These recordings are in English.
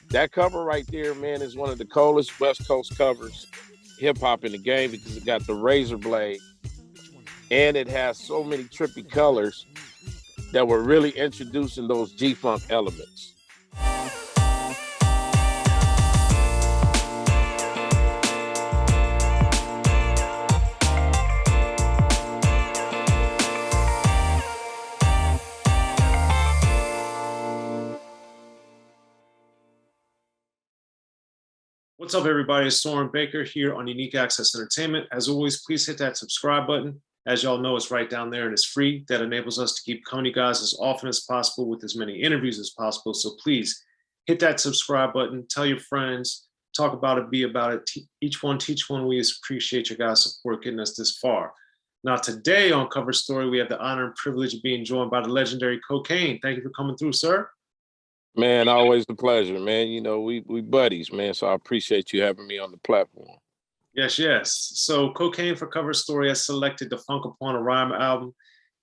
That cover right there, man, is one of the coldest West Coast covers hip hop in the game because it got the razor blade and it has so many trippy colors that were really introducing those G Funk elements. What's up, everybody? It's Soren Baker here on Unique Access Entertainment. As always, please hit that subscribe button. As y'all know, it's right down there and it's free. That enables us to keep coming to you guys as often as possible with as many interviews as possible. So please hit that subscribe button, tell your friends, talk about it, be about it. Each one, teach one. We just appreciate your guys' support getting us this far. Now, today on Cover Story, we have the honor and privilege of being joined by the legendary Kokane. Thank you for coming through, sir. Man, always a pleasure, man. You know, we buddies, man. So I appreciate you having me on the platform. Yes, yes. So Kokane for Cover Story has selected the Funk Upon a Rhyme album.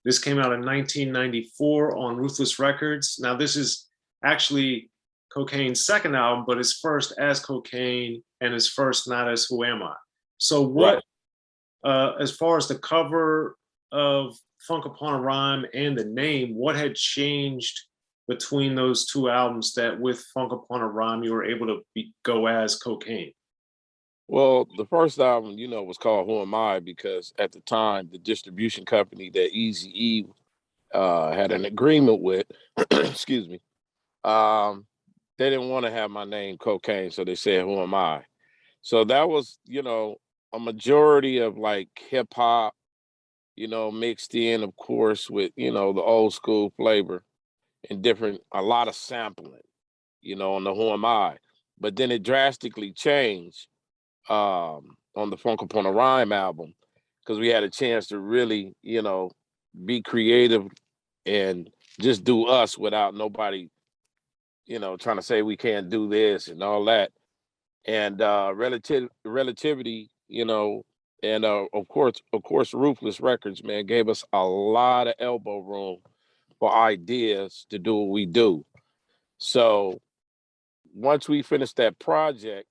This came out in 1994 on Ruthless Records. Now, this is actually Kokane's second album, but his first as Kokane and his first not as Who Am I? So what, as far as the cover of Funk Upon a Rhyme and the name, what had changed between those two albums that with Funk Upon a Rhyme you were able to go as Kokane? Well, the first album, you know, was called Who Am I? Because at the time, the distribution company that Eazy-E had an agreement with, excuse me, they didn't want to have my name Kokane, so they said, Who Am I? So that was, you know, a majority of like hip hop, you know, mixed in, of course, with, you know, the old school flavor and a lot of sampling, you know, on the Who Am I? But then it drastically changed on the Funk Upon a Rhyme album because we had a chance to really, you know, be creative and just do us without nobody, you know, trying to say we can't do this and all that. And relativity, you know, and of course, Ruthless Records, man, gave us a lot of elbow room for ideas to do what we do. So once we finished that project,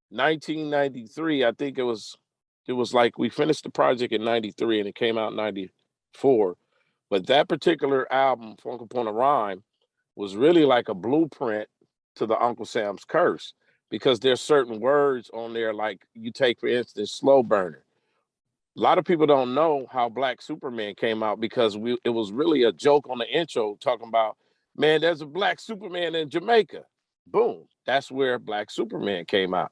1993, I think it was like we finished the project in 93 and it came out in 94. But that particular album, Funk Upon a Rhyme, was really like a blueprint to the Uncle Sam's Curse because there's certain words on there, like you take, for instance, Slow Burner. A lot of people don't know how Black Superman came out because it was really a joke on the intro talking about, man, there's a Black Superman in Jamaica. Boom. That's where Black Superman came out.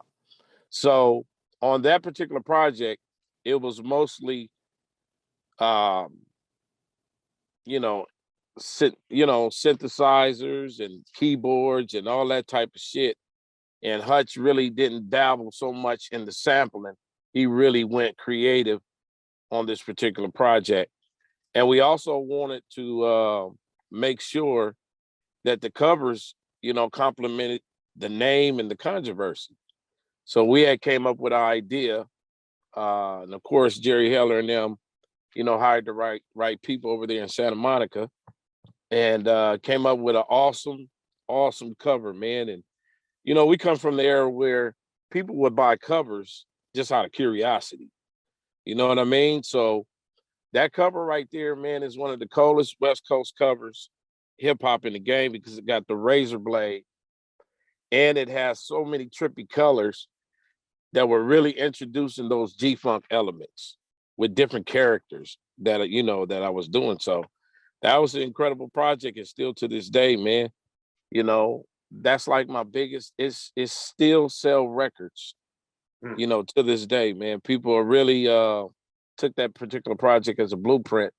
So on that particular project, it was mostly, you know, synthesizers and keyboards and all that type of shit. And Hutch really didn't dabble so much in the sampling. He really went creative on this particular project. And we also wanted to make sure that the covers, you know, complemented the name and the controversy. So we had came up with an idea. And of course, Jerry Heller and them, you know, hired the right people over there in Santa Monica and came up with an awesome cover, man. And, you know, we come from the era where people would buy covers just out of curiosity. You know what I mean? So that cover right there, man, is one of the coldest West Coast covers hip hop in the game because it got the razor blade and it has so many trippy colors that were really introducing those G Funk elements with different characters that, you know, that I was doing. So that was an incredible project. And still to this day, man, you know, that's like my biggest, it's still sell records, you know, to this day, man. People are really took that particular project as a blueprint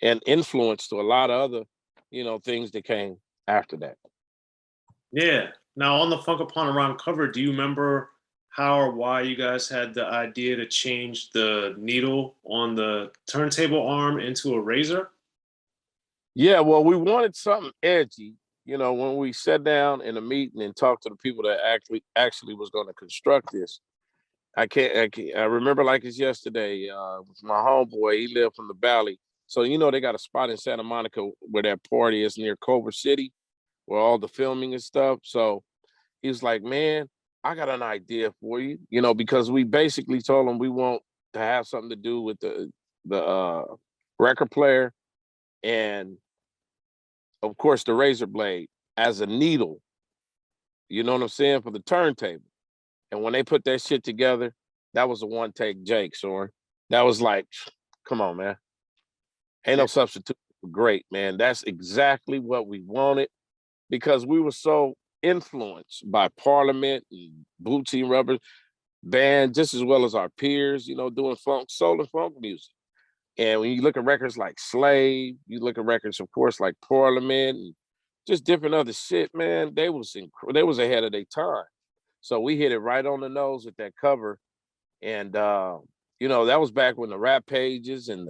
and influence to a lot of other, you know, things that came after that. Yeah. Now on the Funk Upon a Rhyme cover, do you remember how or why you guys had the idea to change the needle on the turntable arm into a razor? Yeah, well, we wanted something edgy. You know, when we sat down in a meeting and talked to the people that actually was going to construct this, I remember like it's yesterday. My homeboy, he lived from the Valley, so you know they got a spot in Santa Monica where that party is near Culver City. where all the filming and stuff. So he was like, man, I got an idea for you, you know, because we basically told him we want to have something to do with the record player and of course the razor blade as a needle, you know what I'm saying, for the turntable. And when they put that shit together, that was a one take Jake, Soren. That was like, come on, man. Ain't Yeah. no substitute for great, man. That's exactly what we wanted because we were so influenced by Parliament and Bootsy Rubber Band, just as well as our peers, you know, doing funk, soul and funk music. And when you look at records like Slave, you look at records, of course, like Parliament and just different other shit, man, they was ahead of their time. So we hit it right on the nose with that cover. And you know, that was back when the rap pages and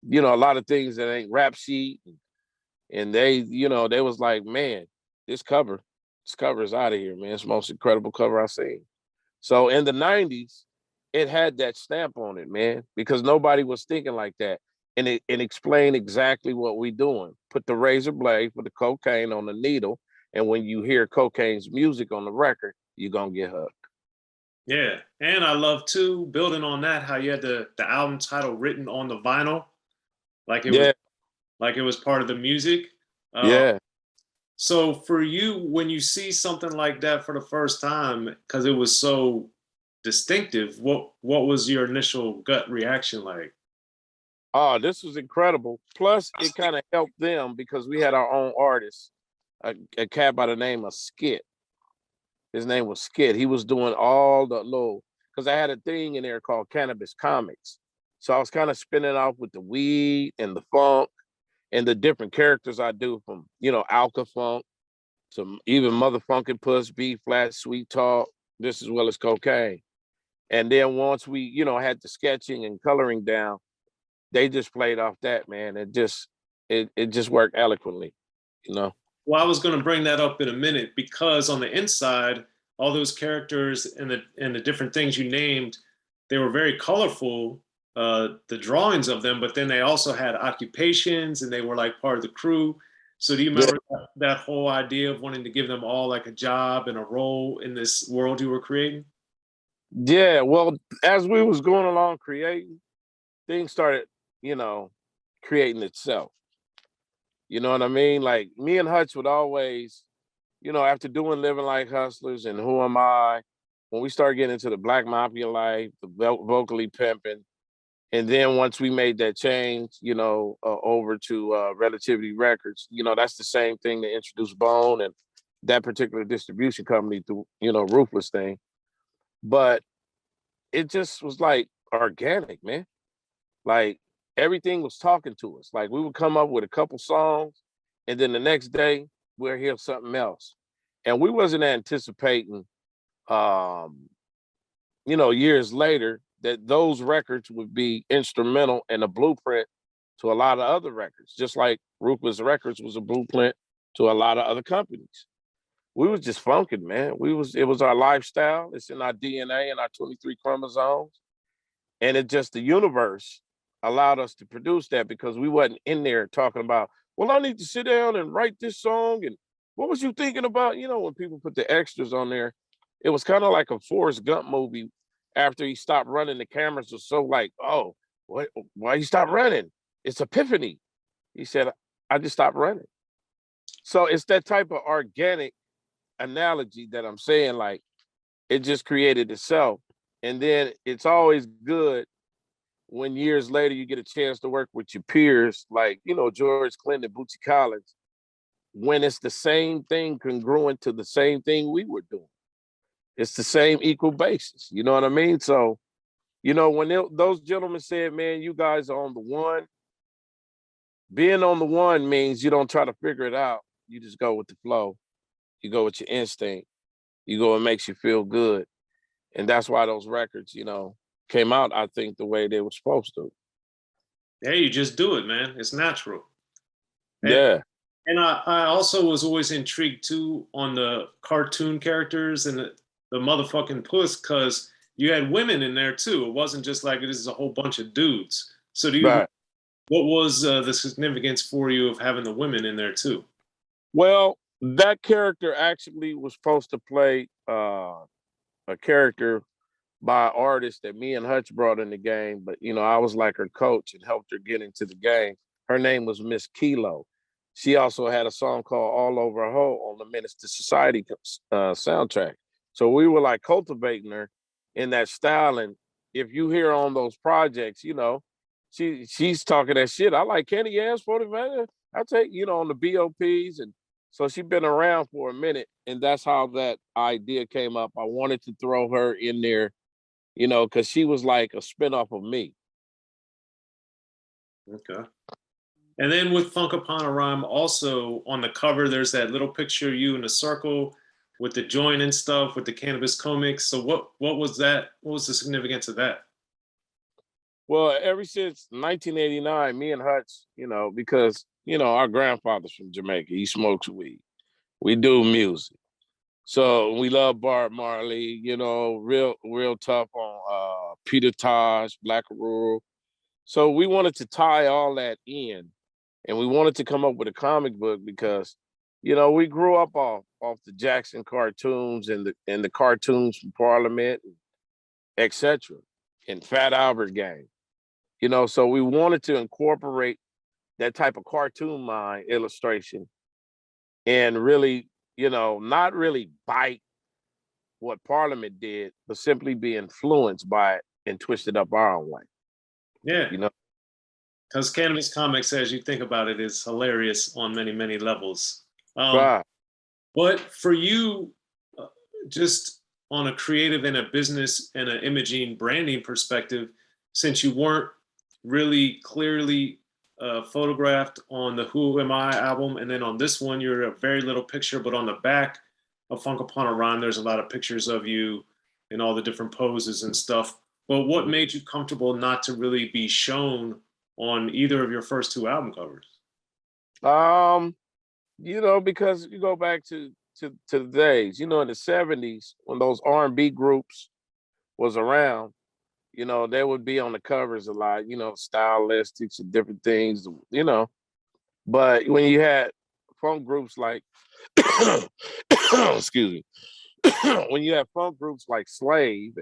you know, a lot of things that ain't rap sheet. And they, you know, they was like, man, this cover is out of here, man. It's the most incredible cover I've seen. So in the 90s, it had that stamp on it, man, because nobody was thinking like that. And it explained exactly what we doing. Put the razor blade for the cocaine on the needle. And when you hear Cocaine's music on the record, you're gonna get hooked. Yeah, and I love too, building on that, how you had the album title written on the vinyl, like it was Yeah, like it was part of the music. Uh, yeah. so for you, when you see something like that for the first time, because it was so distinctive, what was your initial gut reaction like? Oh, this was incredible. Plus, it kind of helped them because we had our own artist, a cat by the name of Skit. His name was Skit. He was doing all the little, because I had a thing in there called Cannabis Comics. So I was kind of spinning off with the weed and the funk and the different characters I do from, you know, Alka Funk to even Motherfunkin' Puss, B Flat, Sweet Talk, just as well as Cocaine. And then once we, you know, had the sketching and coloring down, they just played off that, man. It just worked eloquently, you know. Well, I was going to bring that up in a minute because on the inside, all those characters and the different things you named, they were very colorful. The drawings of them, but then they also had occupations and they were like part of the crew. So do you Yeah, remember that whole idea of wanting to give them all like a job and a role in this world you were creating? yeah. Well, as we was going along creating, things started, you know, creating itself. You know what I mean? Like me and Hutch would always, you know, after doing Living Like Hustlers and Who Am I, when we started getting into the Black Mafia life, the vocally pimping, and then once we made that change, you know, over to Relativity Records, you know, that's the same thing to introduce Bone and that particular distribution company through, you know, Ruthless thing. But it just was like organic, man. Like everything was talking to us. Like we would come up with a couple songs, and then the next day we'll hear something else. And we wasn't anticipating, um, you know, years later that those records would be instrumental in a blueprint to a lot of other records, just like Ruthless Records was a blueprint to a lot of other companies. We was just funking, man. It was our lifestyle. It's in our DNA and our 23 chromosomes. And it just the universe allowed us to produce that because we wasn't in there talking about, well, I need to sit down and write this song. And what was you thinking about? You know, when people put the extras on there, it was kind of like a Forrest Gump movie after he stopped running. The cameras were so like, oh, what, why you stop running? It's epiphany. He said, I just stopped running. So it's that type of organic analogy that I'm saying, like, it just created itself. And then it's always good when years later you get a chance to work with your peers, like, you know, George Clinton, Bootsy Collins, when it's the same thing congruent to the same thing we were doing. It's the same equal basis. You know what I mean? So, you know, when those gentlemen said, man, you guys are on the one, being on the one means you don't try to figure it out. You just go with the flow. You go with your instinct. You go, it makes you feel good. And that's why those records, you know, came out, I think, the way they were supposed to. Yeah, you just do it, man. It's natural. And Yeah. I also was always intrigued too on the cartoon characters and the motherfucking puss because you had women in there too. It wasn't just like this is a whole bunch of dudes. So Right. What was the significance for you of having the women in there too? Well, that character actually was supposed to play a character by an artist that me and Hutch brought in the game, but I was like her coach and helped her get into the game. Her name was Miss Kilo. She also had a song called "All Over a Hoe" on the Menace to Society soundtrack. So we were like cultivating her in that style. And if you hear on those projects, she's talking that shit. I like Kenny Ass 45. I take on the BOPs, and so she's been around for a minute, and that's how that idea came up. I wanted to throw her in there, because she was like a spinoff of me. Okay. And then with Funk Upon a Rhyme, also on the cover, there's that little picture of you in a circle with the joint and stuff with the cannabis comics. So what was that? What was the significance of that? Well, ever since 1989, me and Hutch, because our grandfather's from Jamaica, he smokes weed. We do music. So we love Bob Marley, real tough on Peter Tosh, Black Rural. So we wanted to tie all that in, and we wanted to come up with a comic book because, we grew up off the Jackson cartoons and the cartoons from Parliament, etc. And Fat Albert Gang. So we wanted to incorporate that type of cartoon mind illustration and really, not really bite what Parliament did, but simply be influenced by it and twist it up our own way. Yeah, You know, because cannabis comics, as you think about it, is hilarious on many, many levels. right. But for you, uh, just on a creative and a business and an imaging branding perspective, since you weren't really clearly photographed on the Who Am I album, and then on this one, you're a very little picture, but on the back of Funk Upon a Rhyme, there's a lot of pictures of you in all the different poses and stuff. But what made you comfortable not to really be shown on either of your first two album covers? Um, because you go back to the days, in the 70s when those R&B groups was around, they would be on the covers a lot, stylistics and different things, But when you had funk groups like excuse me, when you have funk groups like Slave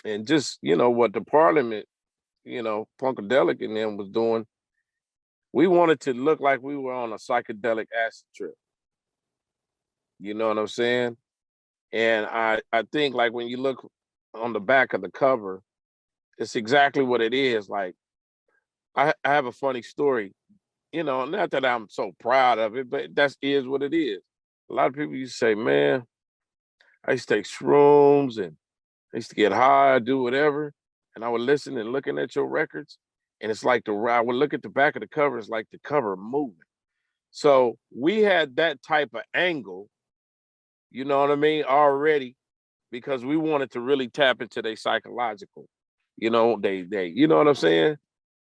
and just, what the Parliament, Funkadelic and them was doing, we wanted to look like we were on a psychedelic acid trip. You know what I'm saying? And I think like when you look on the back of the cover, it's exactly what it is. Like I have a funny story, not that I'm so proud of it, but that is what it is. A lot of people used to say, man, I used to take shrooms and I used to get high, do whatever. And I would listen and looking at your records. And it's like I would look at the back of the cover, it's like the cover moving. So we had that type of angle, you know what I mean, already, because we wanted to really tap into their psychological, you know what I'm saying?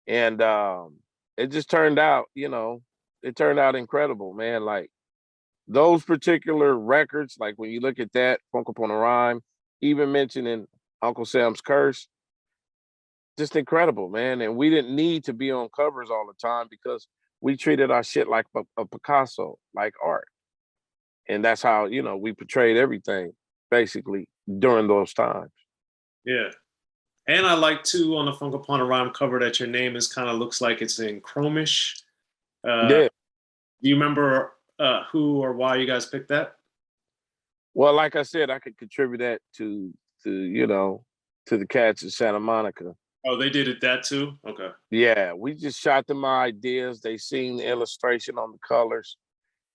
And it just turned out, it turned out incredible, man. Like those particular records, like when you look at that, Funk Upon a Rhyme, even mentioning Uncle Sam's Curse, just incredible, man. And we didn't need to be on covers all the time because we treated our shit like a Picasso, like art. And that's how, we portrayed everything basically during those times. Yeah. And I like too on the Funk Upon a Rhyme cover that your name is kind of looks like it's in chromish. Yeah. Do you remember who or why you guys picked that? Well, like I said, I could contribute that to the cats in Santa Monica. Oh, they did it that too? Okay. Yeah, we just shot them ideas. They seen the illustration on the colors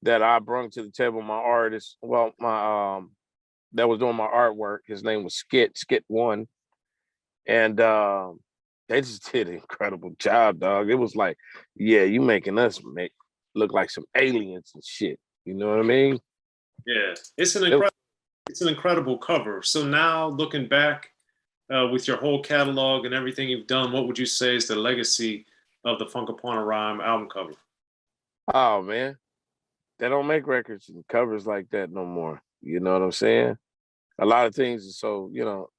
that I brought to the table. My artist, well, my that was doing my artwork. His name was Skit One, and they just did an incredible job, dog. It was like, yeah, you making us make look like some aliens and shit. You know what I mean? Yeah, It, it's an incredible cover. So now looking back with your whole catalog and everything you've done, what would you say is the legacy of the Funk Upon a Rhyme album cover? oh man, they don't make records and covers like that no more. You know what I'm saying? A lot of things are so,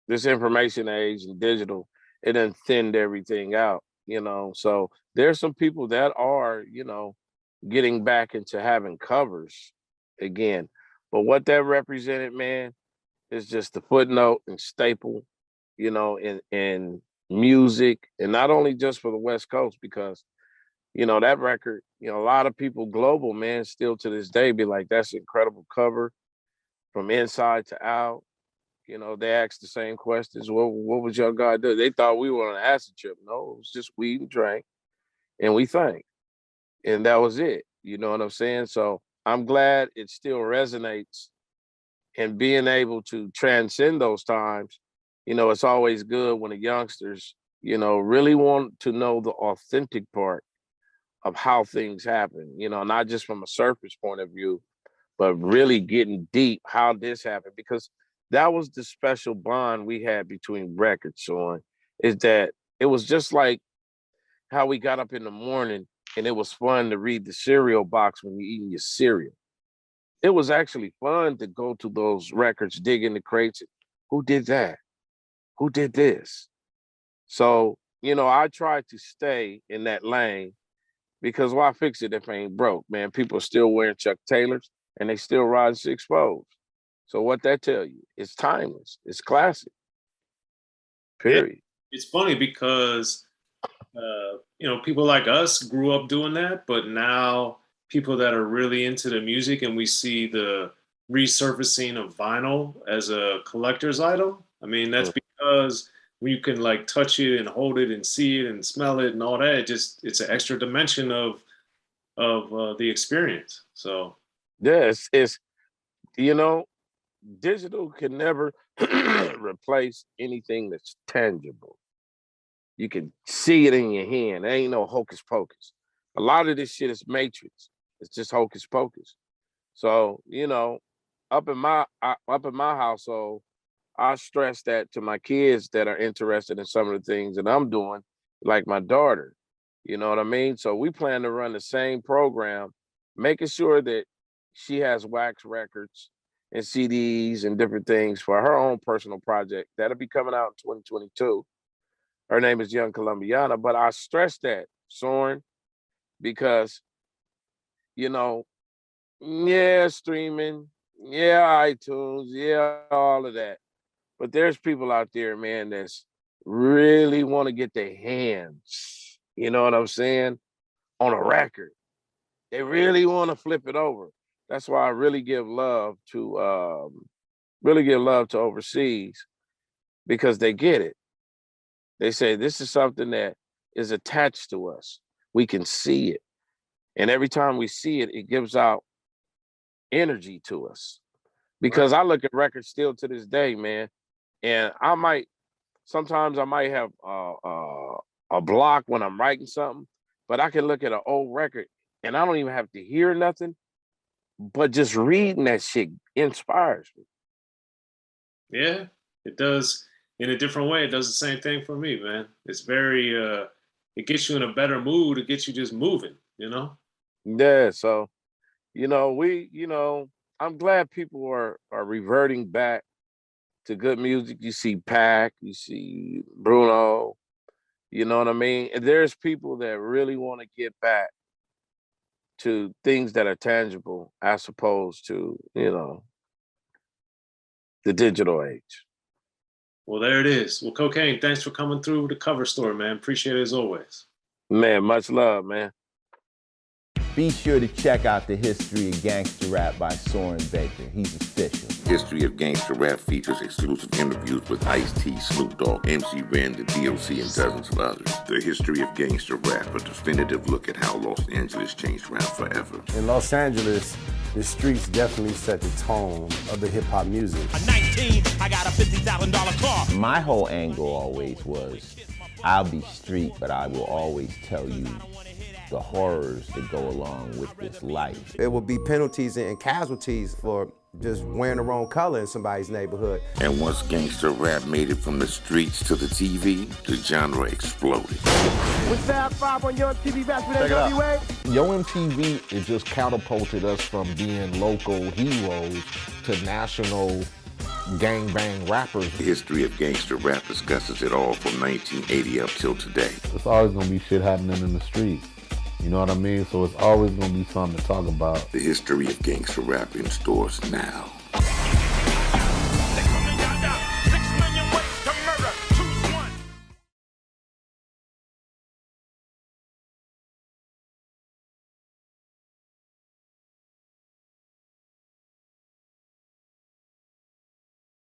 this information age and digital, it done thinned everything out. you know. So there's some people that are, getting back into having covers again. But what that represented, man, is just the footnote and staple, in music, and not only just for the West Coast, because that record, a lot of people global, man, still to this day be like, that's an incredible cover from inside to out. They asked the same questions. What was your guy do? They thought we were on an acid trip. No, it was just weed and drank, and we think, and that was it. You know what I'm saying? So I'm glad it still resonates, and being able to transcend those times. It's always good when the youngsters, really want to know the authentic part of how things happen. Not just from a surface point of view, but really getting deep how this happened, because that was the special bond we had between records, Sean, is that it was just like how we got up in the morning and it was fun to read the cereal box when you're eating your cereal. It was actually fun to go to those records, dig in the crates. Who did that? Who did this? So, I try to stay in that lane, because why fix it if it ain't broke, man? People are still wearing Chuck Taylors and they still ride six foes. So what that tell you? It's timeless. It's classic. Period. It's funny because people like us grew up doing that, but now people that are really into the music, and we see the resurfacing of vinyl as a collector's item. I mean, that's because when you can like touch it and hold it and see it and smell it and all that, it's an extra dimension of the experience. So yes, it's digital can never replace anything that's tangible. You can see it in your hand. There ain't no hocus pocus. A lot of this shit is matrix. It's just hocus pocus. So, up in my household, I stress that to my kids that are interested in some of the things that I'm doing, like my daughter. You know what I mean? So we plan to run the same program, making sure that she has wax records and CDs and different things for her own personal project. That'll be coming out in 2022. Her name is Young Colombiana, but I stress that, Soren, because, yeah, streaming, yeah, iTunes, yeah, all of that. But there's people out there, man, that's really want to get their hands, you know what I'm saying, on a record. They really want to flip it over. That's why I really give love to overseas, because they get it. They say this is something that is attached to us. We can see it. And every time we see it, it gives out energy to us. Because I look at records still to this day, man, and sometimes I might have a block when I'm writing something, but I can look at an old record and I don't even have to hear nothing, but just reading that shit inspires me. Yeah, it does. In a different way, it does the same thing for me, man. It's very, it gets you in a better mood. It gets you just moving, Yeah, so, I'm glad people are reverting back to good music. You see Pac, you see Bruno, you know what I mean? And there's people that really want to get back to things that are tangible as opposed to, the digital age. Well, there it is. Well, Kokane, thanks for coming through the cover story, man. Appreciate it as always. Man, much love, man. Be sure to check out The History of Gangster Rap by Soren Baker. He's official. History of Gangster Rap features exclusive interviews with Ice-T, Snoop Dogg, MC Ren, the D.O.C, and dozens of others. The History of Gangster Rap, a definitive look at how Los Angeles changed rap forever. In Los Angeles, the streets definitely set the tone of the hip-hop music. At 19, I got a $50,000 car. My whole angle always was, I'll be street, but I will always tell you the horrors that go along with this life. There will be penalties and casualties for just wearing the wrong color in somebody's neighborhood. And once gangster rap made it from the streets to the TV, the genre exploded. With Fab 5 on Your MTV Raps with NWA. Yo MTV, it just catapulted us from being local heroes to national gangbang rappers. The history of gangster rap discusses it all from 1980 up till today. It's always gonna be shit happening in the streets. You know what I mean? So it's always gonna be something to talk about. The history of gangster rap in stores now.